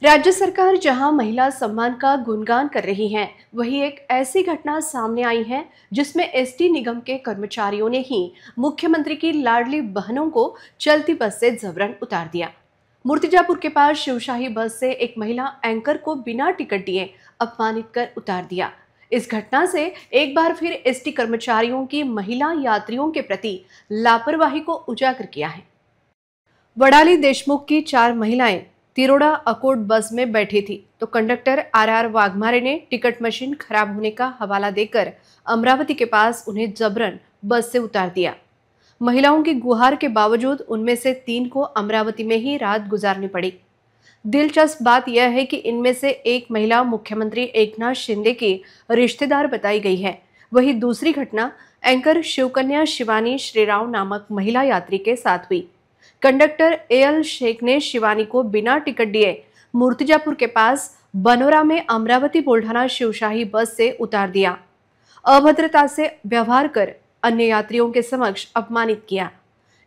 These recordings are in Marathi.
राज्य सरकार जहां महिला सम्मान का गुणगान कर रही है, वहीं एक ऐसी घटना सामने आई है जिसमें एसटी निगम के कर्मचारियों ने ही मुख्यमंत्री की लाडली बहनों को चलती बस से जबरन उतार दिया। मूर्तिजापुर के पास शिवशाही बस से एक महिला एंकर को बिना टिकट दिए अपमानित कर उतार दिया। इस घटना से एक बार फिर एसटी कर्मचारियों की महिला यात्रियों के प्रति लापरवाही को उजागर किया है। वडाली देशमुख की 4 महिलाएं तिरोड़ा अकोट बस में बैठी थी तो कंडक्टर आर वाघमारे ने टिकट मशीन खराब होने का हवाला देकर अमरावती के पास उन्हें जबरन बस से उतार दिया। महिलाओं की गुहार के बावजूद उनमें से 3 को अमरावती में ही रात गुजारनी पड़ी। दिलचस्प बात यह है कि इनमें से एक महिला मुख्यमंत्री एकनाथ शिंदे की रिश्तेदार बताई गई है। वहीं दूसरी घटना एंकर शिवकन्या शिवानी श्रीराव नामक महिला यात्री के साथ हुई। कंडक्टर एल शेख ने शिवानी को बिना टिकट दिए मूर्तिजापुर के पास बनोरा में अमरावती बुल्ढाना शिवशाही बस से उतार दिया। अभद्रता से व्यवहार कर अन्य यात्रियों के समक्ष अपमानित किया।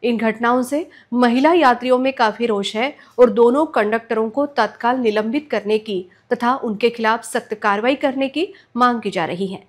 इन घटनाओं से महिला यात्रियों में काफी रोष है और दोनों कंडक्टरों को तत्काल निलंबित करने की तथा उनके खिलाफ सख्त कार्रवाई करने की मांग की जा रही है।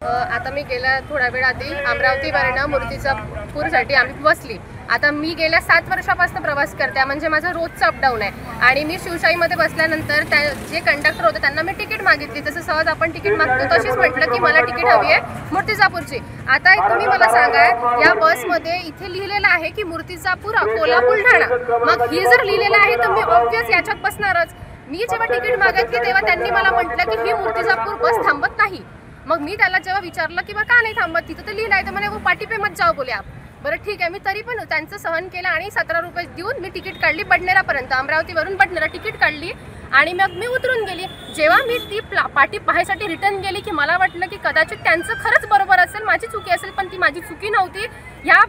आता मी गेल्या थोड्या वेळ आधी अमरावतीवरून मूर्तिजापूरसाठी आम्ही बसली। आता मी गेल्या 7 वर्षापासून प्रवास करते, म्हणजे माझं रोजचं अपडाऊन आहे आणि मी शिवशाहीमध्ये बसल्यानंतर जे कंडक्टर होते त्यांना मी तिकीट मागितली। जसं सहज आपण तिकीट मागतो तशीच म्हटलं की मला तिकीट हवी आहे मूर्तिजापूरची। आता तुम्ही मला सांगा, या बसमध्ये इथे लिहिलेलं आहे की मूर्तिजापूर अकोला बुलढाणा, मग हे जर लिहिलेलं आहे तर मी ऑब्वियस याच्यात बसणारच। मी जेव्हा तिकीट मागितली तेव्हा त्यांनी मला म्हटलं की ही मूर्तिजापूर बस थांबत नाही। मग मी त्याला जेव्हा विचारलं की बा का नाही थांबत, तिथं तर लिहिलं आहे, तर म्हणे वो पाटी पे मत जाओ बोले आप। बरं ठीक आहे, मी तरी पण त्यांचं सहन केलं आणि 17 रुपये देऊन मी तिकीट काढली बडनेरापर्यंत। अमरावतीवरून बडनेरा तिकीट काढली आणि मग मी उतरून गेली। जेव्हा मी ती पाटी पाहायसाठी रिटर्न गेली की मला वाटलं की कदाचित त्यांचं खरंच बरोबर असेल, माझी चुकी असेल, पण ती माझी चुकी नव्हती। या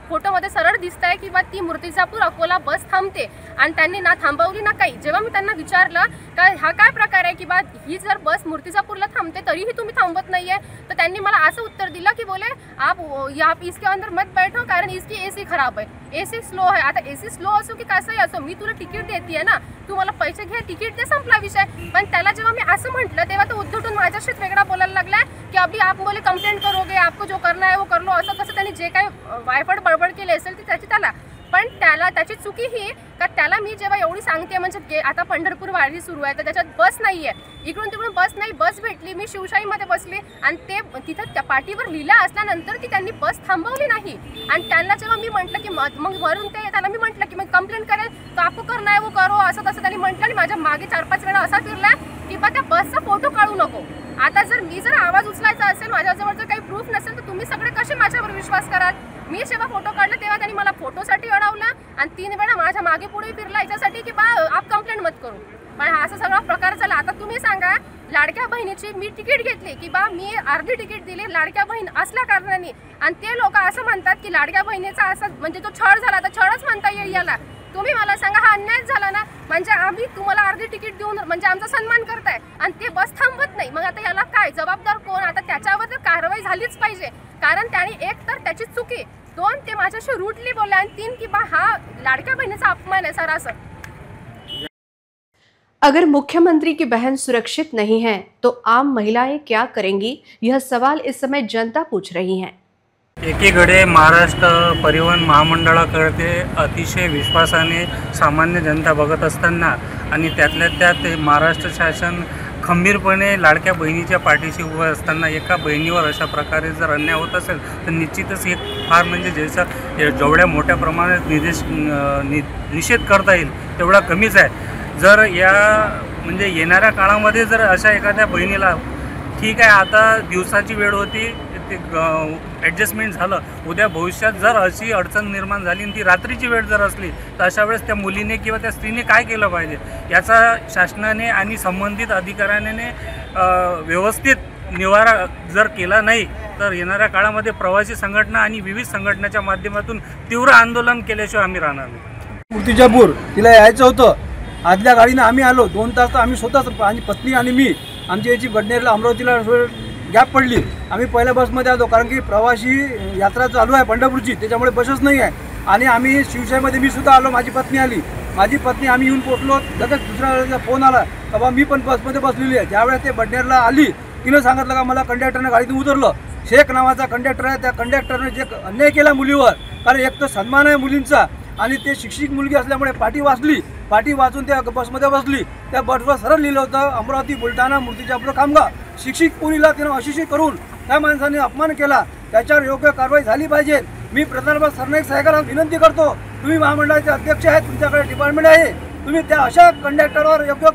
फोटोमध्ये सरळ दिसतंय की बा ती मूर्तिजापूर अकोला बस थांबते आणि त्यांनी ना थांबवली ना काही। जेव्हा मी त्यांना विचारलं का हा काय प्रकार आहे की बा ही जर बस मूर्तिजापूरला थांबते तरीही तुम्ही थांबत नाहीये, तर त्यांनी मला असं उत्तर दिलं की बोले आप इसके अंदर मत बैठो कारण इसकी एसी खराब है, एसी स्लो है। आता एसी स्लो असो की कसंही असो, मी तुला तिकीट देतेय ना, तू मला पैसे घे, तिकीट दे, संपला विषय। पण त्याला जेव्हा मी असं म्हटलं तेव्हा तो उद्धटून माझ्याशीच वेगळा बोलायला लागला की अभी आप बोले कंप्लेंट करोगे, आपको जो करना है वो कर लो। असं कसं त्यांनी जे काही वायफड बडबड केली असेल ती त्याची त्याला, पण त्याची चुकी ही का त्याला मी जेव्हा एवढी सांगते, म्हणजे आता पंढरपूर वारी सुरू आहे तर त्याच्यात बस नाहीये, इकडून तिकडून बस नाही, बस भेटली, मी शिवशाहीमध्ये बसली आणि ते तिथं त्या पाटीवर लिहिलं असल्यानंतर ती त्यांनी बस थांबवली नाही। आणि त्यांना जेव्हा मी म्हटलं की मग वरून त्याला मी म्हटलं की मग कंप्लेंट करेल तो आपको करना है वो करो, असं तसं त्यांनी म्हटलं आणि माझ्या मागे 4-5 वेळा असा फिरला की बा त्या बसचा फोटो काढू नको। आता जर मी आवाज उचलायचा असेल, माझ्याजवळ जर काही प्रूफ नसेल, तर तुम्ही सगळे कसे माझ्यावर विश्वास कराल। मी जेव्हा फोटो काढला तेव्हा त्यांनी मला फोटोसाठी अडवलं आणि 3 वेळा माझ्या मागे पुढे फिरला याच्यासाठी की बा आप कंप्लेंट मत करू। पण हा असा सगळा प्रकार झाला। आता तुम्ही सांगा, लाडक्या बहिणीची मी तिकीट घेतली की बा मी अर्धी तिकीट दिली लाडक्या बहीण असल्या कारणाने, आणि ते लोक असं म्हणतात की लाडक्या बहिणीचा असा म्हणजे तो छळ झाला, तर छळच म्हणता येईल याला। तुम्ही मला सांगा, हा अन्याय झाला ना। म्हणजे आम्ही तुम्हाला अर्धी तिकीट देऊन म्हणजे आमचा सन्मान करताय आणि ते बस थांबवत नाही, मग आता याला काय जबाबदार कोण? आता त्याच्यावर तर कारवाई झालीच पाहिजे, कारण त्याने एक तर त्याची चुकी, 2 ते माझ्याशी रूटली बोलले आणि 3 की बा हा लाडक्या बहिणीचा अपमान है सरासर। अगर मुख्यमंत्री की बहन सुरक्षित नहीं है तो आम महिलाएं क्या करेंगी, यह सवाल इस समय जनता पूछ रही है। एकीकडे महाराष्ट्र परिवहन महामंडळाकडे अतिशय विश्वासाने सामान्य जनता बघत असताना आणि त्यातल्या त्यात महाराष्ट्र शासन खंबीरपणे लाडक्या बहिणीच्या पाठीशी उभं असताना एका बहिणीवर अशा प्रकारे जर अन्याय होत असेल तर निश्चितच एक फार म्हणजे जेवढ्या मोठ्या प्रमाणात निषेध करता येईल तेवढा कमीच आहे। जर या म्हणजे येणाऱ्या काळामध्ये जर अशा एखाद्या बहिणीला, ठीक आहे आता दिवसाची वेळ होती, ते ॲडजस्टमेंट झालं, उद्या भविष्यात जर अशी अडचण निर्माण झाली आणि ती रात्रीची वेळ जर असली तर अशा वेळेस त्या मुलीने किंवा त्या स्त्रीने काय केलं पाहिजे याचा शासनाने आणि संबंधित अधिकाऱ्याने व्यवस्थित निवारा जर केला नाही तर येणाऱ्या काळामध्ये प्रवासी संघटना आणि विविध संघटनाच्या माध्यमातून तीव्र आंदोलन केल्याशिवाय आम्ही राहणार नाही। मूर्तिजापूर तिला यायचं होतं, आदल्या गाडीनं आम्ही आलो, 2 तास तर आम्ही स्वतःच आणि पत्नी आणि मी, आमची याची बडनेरला अमरावतीला गॅप पडली। आम्ही पहिल्या बसमध्ये आलो कारण की प्रवासी यात्रा चालू आहे पंढरपूरची, त्याच्यामुळे बसच नाही आहे। आणि आम्ही शिवशाहीमध्ये मी सुद्धा आलो, माझी पत्नी आली, माझी पत्नी आम्ही येऊन पोचलो. लगेच दुसऱ्या वेळेचा फोन आला का बा मी पण बसमध्ये बसलेली आहे. ज्यावेळेस ते बडनेरला आली तिनं सांगितलं का मला कंडक्टरनं गाडीतून उतरलं. शेख नावाचा कंडक्टर आहे. त्या कंडक्टरने जे अन्याय केला मुलीवर, कारण एक तर सन्मान आहे मुलींचा आणि ते शिक्षित मुलगी असल्यामुळे पाठी वाचून त्या बसमध्ये बसली. त्या बसवर सरळ लिहिलं होतं अमरावती बुलढाणा मूर्तिजापूर खामगाव. शिक्षित मुलीला तिनं अशिक्षित करून त्या माणसाने अपमान केला. त्याच्यावर योग्य कारवाई झाली पाहिजे. मी प्रधानमंत्री सरनाईक साहेबांना विनंती करतो, तुम्ही महामंडळाचे अध्यक्ष आहेत, तुमच्याकडे डिपार्टमेंट आहे, तुम्ही त्या अशा कंडक्टरवर योग्य